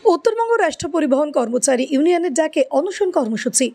উত্তরবঙ্গ রাষ্ট্র পরিবহন কর্মচারী ইউনিয়নের ডাকে অনশন কর্মসূচি।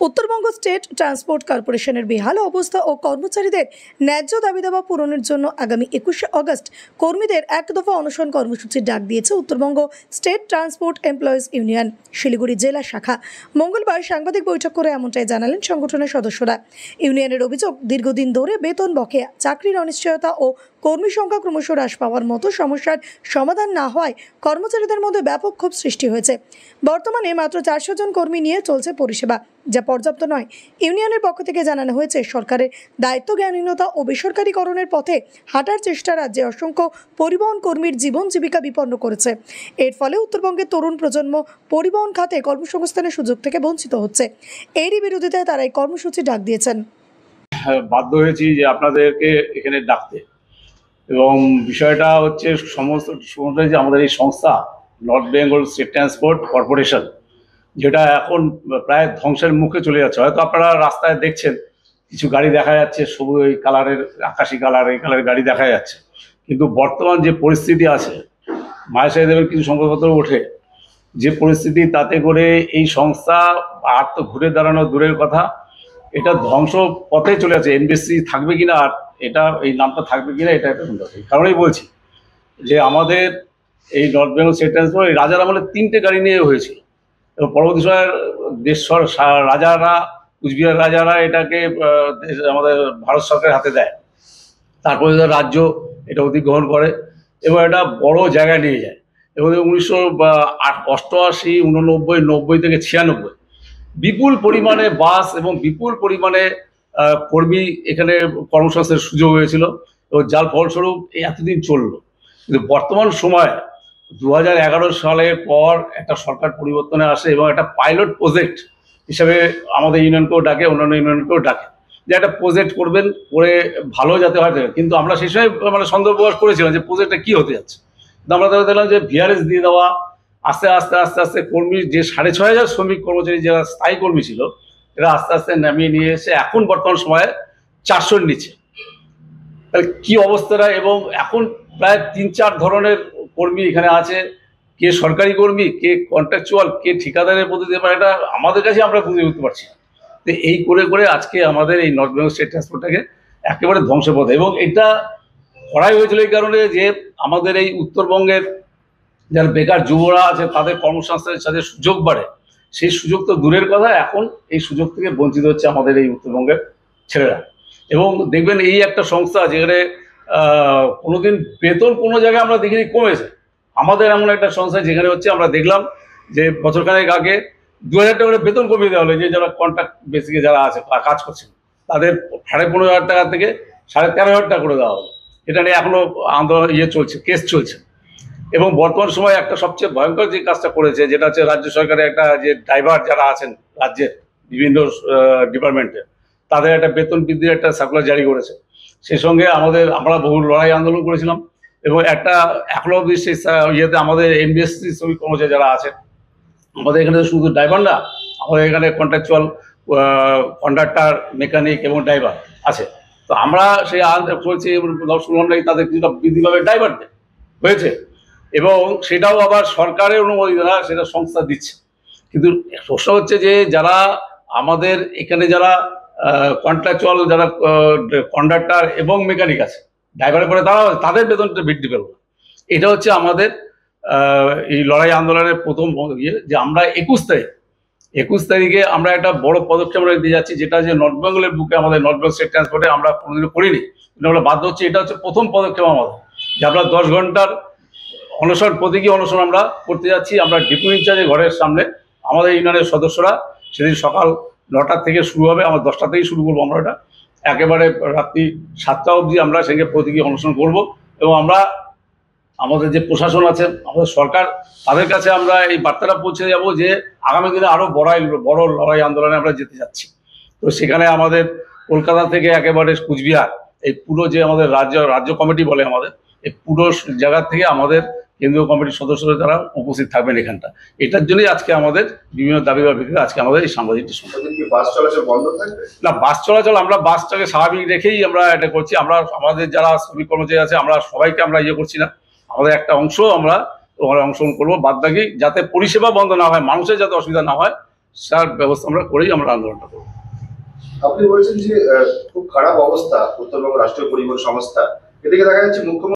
উত্তরবঙ্গ স্টেট ট্রান্সপোর্ট কর্পোরেশনের বেহাল অবস্থা ও কর্মচারীদের ন্যায্য দাবি দাবা পূরণের জন্য আগামী 21শে আগস্ট কর্মীদের এক দফা অনশন কর্মসূচির ডাক দিয়েছে Uttarbanga state transport employees union Siliguri জেলা শাখা। মঙ্গলবার সাংবাদিক বৈঠক করে এমনটাই জানালেন সংগঠনের সদস্যরা। ইউনিয়নের অভিযোগ, দীর্ঘদিন ধরে বেতন বকেয়া, চাকরির অনিশ্চয়তা ও কর্মী সংখ্যা ক্রমশ হ্রাস পাওয়ার মতো সমস্যার সমাধান না হওয়ায় কর্মচারীদের মধ্যে ব্যাপক ক্ষোভ সৃষ্টি হয়েছে। বর্তমানে মাত্র 400 জন কর্মী নিয়ে চলছে পরিষেবা, যা পর্যাপ্ত নয়। ইউনিয়নের পক্ষ থেকে জানানো হয়েছে, সরকারের দায়িত্ব জ্ঞানহীনতা ও বেসরকারীকরণের পথে হাঁটার চেষ্টা রাজ্যে অসংখ্য পরিবহন কর্মীর জীবন জীবিকা বিপন্ন করেছে। এর ফলে উত্তরবঙ্গের তরুণ প্রজন্ম পরিবহন খাতে কর্মসংস্থানের সুযোগ থেকে বঞ্চিত হচ্ছে। এরই বিরোধিতায় তারা এই কর্মসূচি ডাক দিয়েছেন। বাধ্য হয়েছি যে আপনাদেরকে এখানে ডাকতে, এবং বিষয়টা হচ্ছে সমস্ত যে আমাদের এই সংস্থা north Bengal state transport corporation, যেটা এখন প্রায় ধ্বংসের মুখে চলে যাচ্ছে। হয়তো আপনারা রাস্তায় দেখছেন কিছু গাড়ি দেখা যাচ্ছে, সবুজ ওই কালারের, আকাশি কালার, এই কালারের গাড়ি দেখা যাচ্ছে, কিন্তু বর্তমান যে পরিস্থিতি আছে, মায়ের সাহেবের কিছু সংবাদপত্র ওঠে যে পরিস্থিতি, তাতে করে এই সংস্থা আর তো ঘুরে দাঁড়ানো দূরের কথা, এটা ধ্বংস পথে চলে আছে। এনবিএসসি থাকবে কিনা, আর এটা এই নামটা থাকবে কিনা, এটা একটা সুন্দর। এই কারণেই বলছি যে আমাদের এই নর্থ বেঙ্গল স্টেট ট্রান্সপোর্ট এই রাজার আমলে 3টে গাড়ি নিয়ে হয়েছিল, এবং পরবর্তী সময়ের দেশর রাজারা, কুচবিহার রাজারা এটাকে আমাদের ভারত সরকারের হাতে দেয়। তারপরে রাজ্য এটা অধিগ্রহণ করে এবং এটা বড় জায়গায় নিয়ে যায়। এবং 1988, 89, 90 থেকে 96 বিপুল পরিমাণে বাস এবং বিপুল পরিমাণে কর্মী এখানে কর্মসংস্থানের সুযোগ হয়েছিল, এবং যার ফলস্বরূপ এতদিন চলল। কিন্তু বর্তমান সময়ে 2011 সালের পর একটা সরকার পরিবর্তনে আসে এবং একটা পাইলট প্রজেক্ট হিসাবে আমাদের ইউনিয়নকেও ডাকে, অন্যান্য ইউনিয়নকেও ডাকে যে একটা প্রজেক্ট করবেন, করে ভালো যাতে হয়। কিন্তু আমরা সেই সময় সন্দেহ প্রকাশ করেছিলাম যে প্রজেক্টটা কী হতে যাচ্ছে। কিন্তু আমরা দেখলাম যে ভিআরএস দিয়ে দেওয়া, আস্তে আস্তে আস্তে আস্তে কর্মী যে 6500 শ্রমিক কর্মচারী যারা স্থায়ী কর্মী ছিল, এরা আস্তে আস্তে নামিয়ে নিয়ে এসে এখন বর্তমান সময়ে 400-র নিচে। তাহলে কী অবস্থাটা! এবং এখন প্রায় 3-4 ধরনের কর্মী এখানে আছে, কে সরকারি কর্মী, কে কন্ট্রাকচুয়াল, কে ঠিকাদারের পদ্ধতি, এটা আমাদের কাছে আমরা বুঝে উঠতে পারছি না। তো এই করে করে আজকে আমাদের এই নর্থ বেঙ্গল স্টেট ট্রান্সপোর্টটাকে একেবারে ধ্বংসপথে। এবং এটা করাই হয়েছিল এই কারণে যে আমাদের এই উত্তরবঙ্গের যারা বেকার যুবরা আছে, তাদের কর্মসংস্থানের সাথে সুযোগ বাড়ে। সেই সুযোগ তো দূরের কথা, এখন এই সুযোগ থেকে বঞ্চিত হচ্ছে আমাদের এই উত্তরবঙ্গের ছেলেরা। এবং দেখবেন এই একটা সংস্থা যেখানে কোনোদিন বেতন কোনো জায়গায় আমরা দেখিনি কমেছে। আমাদের এমন একটা সংস্থা যেখানে হচ্ছে আমরা দেখলাম যে বছরখানেক আগে 2000 টাকা করে বেতন কমিয়ে দেওয়া হলো, যে যারা কন্ট্রাক্ট বেসিকে যারা আছে কাজ করছেন, তাদের 15,500 টাকা থেকে 13,500 টাকা করে দেওয়া হলো। এটা নিয়ে এখনো আন্দোলন চলছে, কেস চলছে। এবং বর্তমান সময়ে একটা সবচেয়ে ভয়ঙ্কর যে কাজটা করেছে, যেটা হচ্ছে রাজ্য সরকারের একটা যে ড্রাইভার যারা আছেন রাজ্যের বিভিন্ন ডিপার্টমেন্টে, তাদের একটা বেতন বৃদ্ধির একটা সার্কুলার জারি করেছে। সেই সঙ্গে আমরা বহু লড়াই আন্দোলন করেছিলাম, এবং একটা এখনো অবধি সেই আমাদের এনবিএসসি শ্রমিক কর্মচারী যারা আছে, আমাদের এখানে শুধু ড্রাইভার না, আমাদের এখানে কন্ট্রাকচুয়াল, কন্ডাক্টর, মেকানিক এবং ড্রাইভার আছে। তো আমরা সেই বলছি শুনলাম নাকি তাদের কিছুটা বৃদ্ধিভাবে ড্রাইভার হয়েছে, এবং সেটাও আবার সরকারের অনুমতি দ্বারা সেটা সংস্থা দিচ্ছে। কিন্তু প্রশ্ন হচ্ছে যে যারা আমাদের এখানে যারা কন্ট্রাকচুয়াল, যারা কন্ডাক্টর এবং মেকানিক আছে, ড্রাইভারের পরে তাদের বেতনটা বৃদ্ধি পেল না। এটা হচ্ছে আমাদের এই লড়াই আন্দোলনের প্রথম ইয়ে, যে আমরা 21 তারিখে আমরা একটা বড় পদক্ষেপ দিতে যাচ্ছি, যেটা যে নর্থ বেঙ্গলের বুকে আমাদের নর্থ বেঙ্গল স্টেট ট্রান্সপোর্টে আমরা কোনোদিনও করিনি, কিন্তু আমরা বাধ্য হচ্ছে। এটা হচ্ছে প্রথম পদক্ষেপ আমাদের, যে আমরা 10 ঘন্টার অনশন, প্রতীকী অনশন আমরা করতে যাচ্ছি। আমরা ডিপো ইনচার্জের ঘরের সামনে আমাদের ইউনিয়নের সদস্যরা, সেদিন সকাল 9টা থেকে শুরু হবে, আমরা 10টা থেকেই শুরু করবো। আমরা এটা একেবারে রাত্রি 7টা অবধি আমরা সেখানে প্রতীকী অনশন করব। এবং আমরা আমাদের যে প্রশাসন আছে, আমাদের সরকার, তাদের কাছে আমরা এই বার্তাটা পৌঁছে যাব যে আগামী দিনে আরও বড় লড়াই আন্দোলনে আমরা যেতে যাচ্ছি। তো সেখানে আমাদের কলকাতা থেকে একেবারে কুচবিহার, এই পুরো যে আমাদের রাজ্য কমিটি বলে আমাদের, এই পুরো জায়গা থেকে আমাদের কেন্দ্রীয় কমিটির সদস্যরা তারা উপস্থিত থাকবেন এখানটা। এটার জন্যই আজকে আমাদের বিভিন্ন দাবি বা ভিত্তিতে আজকে আমাদের এই সাংবাদিকটি বাস চলাচল বন্ধ থাকবে না। বাস চলাচল আমরা বাসটাকে স্বাভাবিক রেখেই আমরা এটা করছি। আমরা আমাদের যারা শ্রমিক কর্মচারী আছে, আমরা সবাইকে আমরা করছি না, আমাদের একটা অংশ আমরা ওখানে অংশগ্রহণ করবো। বাদ বাকি যাতে পরিষেবা বন্ধ না হয়, মানুষের যাতে অসুবিধা না হয়, তার ব্যবস্থা আমরা করেই আমরা আন্দোলনটা করবো। আপনি বলছেন যে খুব খারাপ অবস্থা উত্তরবঙ্গ রাষ্ট্রীয় পরিবহন সংস্থা, এদিকে দেখা যাচ্ছে মুখ্যমন্ত্রী